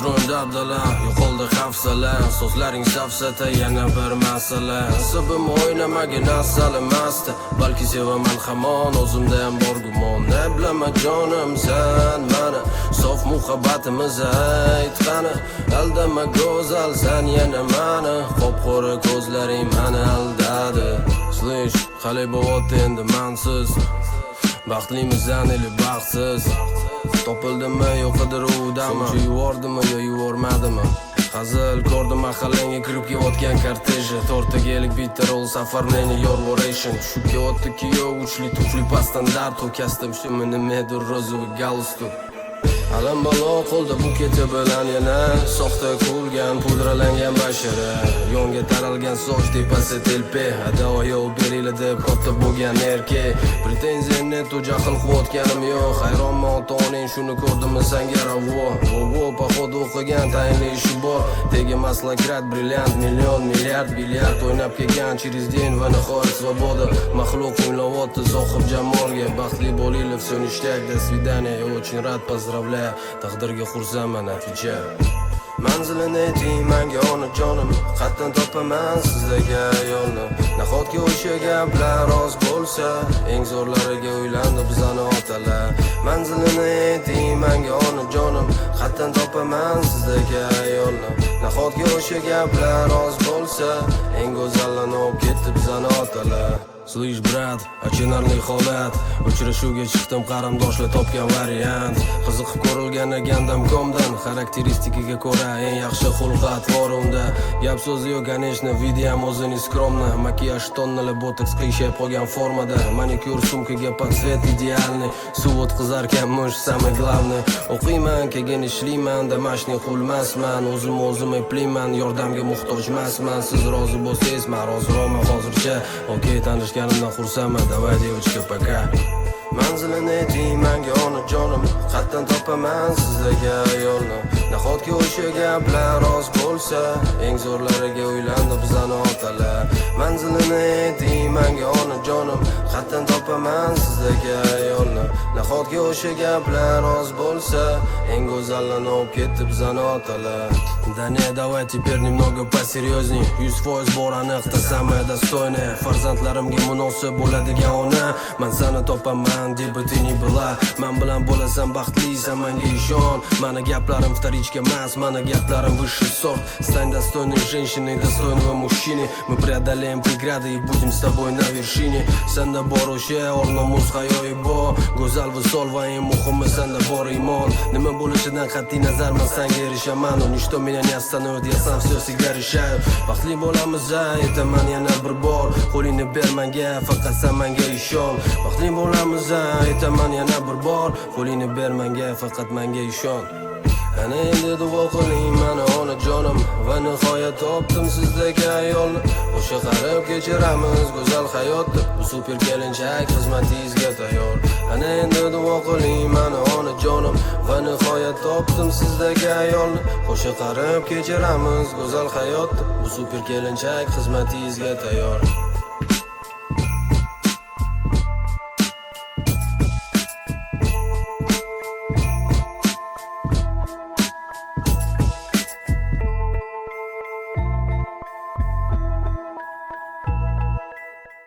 Astro'n dabdala, yo'qoldi hafsala. So'zlaring safsata, yana bir masala. Sibim o'ynamagin asal emasdi, balki sevaman hamon, o'zimda ham bor gumon. Ne bilaman jonim sen mani, sof muhabbatimiz aytqani. Aldama go'zal sen yana mani, qop-qora ko'zlaring mani aldadi. Slish, qalay bo'lyapti endi mansiz, baxtlimizdan ili baxtsiz. Topildimi yo'q qidiruvdami, shu yuvordimi yo yuvormadimi? Hazil ko'rdim mahallangga kirib kelayotgan korteji, to'rttaga ellik bitta roll safar meni yorvoration. Tushib kelyapti kuyov uchli tufli pastandart, to'kasdim shimi nimadir ro'zovi galstuk. Alam balo qo'lda buketi bilan yana soxta ko'rgan pudralangan bashara, yonga taralgan soch tepasi telpe, adoyo berili deb katta bo'lgan erkak. Pretenziya net u jahl qilotganim yo'q, hayronman ota-onang shuni ko'rdimi sanga ravo. Vo poxod o'qigan tayinli ishi bor, tegimas lakrat brilliant, million milliard bilyard o'ynab kelgan через день va nihoyat svoboda. Maxluq o'ylayapti sohib jamolga, baxtli bo'linglar, все ништяк, до свидания, я очень рад, поздравляю. Taqdirga xursandman, отвечаю. Manzilini ayting menga onajonim, qatdan topaman sizlarga yo'lni. Nahotki o'sha gaplar rost bo'lsa, eng zo'rlariga uylandi bizani otalar. Manzilini ayting menga onajonim, qatdan topaman sizlarga yo'lni. Nahotki o'sha gaplar rost bo'lsa, eng go'zallarni olib ketdi bizani otalar. Slish brat, achinarli holat. Uchrashuvga chiqdim, qarindoshlar topgan variant. Qiziqib ko'rilgan agandam komdan, xarakteristikaga ko'ra eng yaxshi xulq bor unda. Gap so'zi yo'q, конечно, videom o'zini skromna. Makiyaj tonnali botoks qiyshab qolgan formada. Manikyur sumkaga под цвет идеальный. Suv o'tkazarkan mush самый главный. O'qiyman, keyin ishlayman, damashni qulmasman. O'zim eplayman, yordamga muhtoj emasman. Siz rozi bo'lsangiz, men roziroman hozircha. Okey, tanishganimdan xursandman, давай девочка, пока. Manzilini ayting menga onajonim, qatdan topaman sizlarga yo'lni. Nahotki o'sha gaplar rost bo'lsa, eng zo'rlariga uylandi bizani otalar. Manzilini ayting menga onajonim, qatdan topaman sizlarga yo'lni. Nahotki o'sha gaplar rost bo'lsa, eng go'zallarni olib ketdi bizani otalar. Да не, давай теперь немного посерьезней. 100% bor aniqda самая достойная. Farzandlarimga munosib bo'ladigan ona, men seni topaman deb bitini bila. Men bilan bo'lasan baxtlisan, menga ishon. Meni gaplarim вторичка emas, meni gaplarim высший сорт. Стань достойной женщиной, достойного мужчины. Мы преодолеем преграды и будем с тобой на вершине. Senda bor o'sha ornomuz hayoyi bor. Go'zal visol va eng muhimi senda bor iymon. Nima bo'lishidan qat'iy nazar men senga erishaman. Nishto меня не остановит, я сам все всегда решаю. Baxtli bo'lamiz, aytaman yana bir bor. Qo'lingni ber menga, faqat sen menga ishon. Baxtli bo'lamiz, aytaman yana bir bor. Qo'lingni ber menga, faqat menga ishon. Ana endi duo qiling mani onajonim, va nihoyat topdim sizdagi ayolni. O'sha qarib kechiramiz go'zal hayotni, bu super kelinchak xizmatingizga tayyor. Ana endi duo qiling mani onajonim, va nihoyat topdim sizdagi ayolni. O'sha qarib kechiramiz go'zal hayotni, bu super kelinchak xizmatingizga tayyor.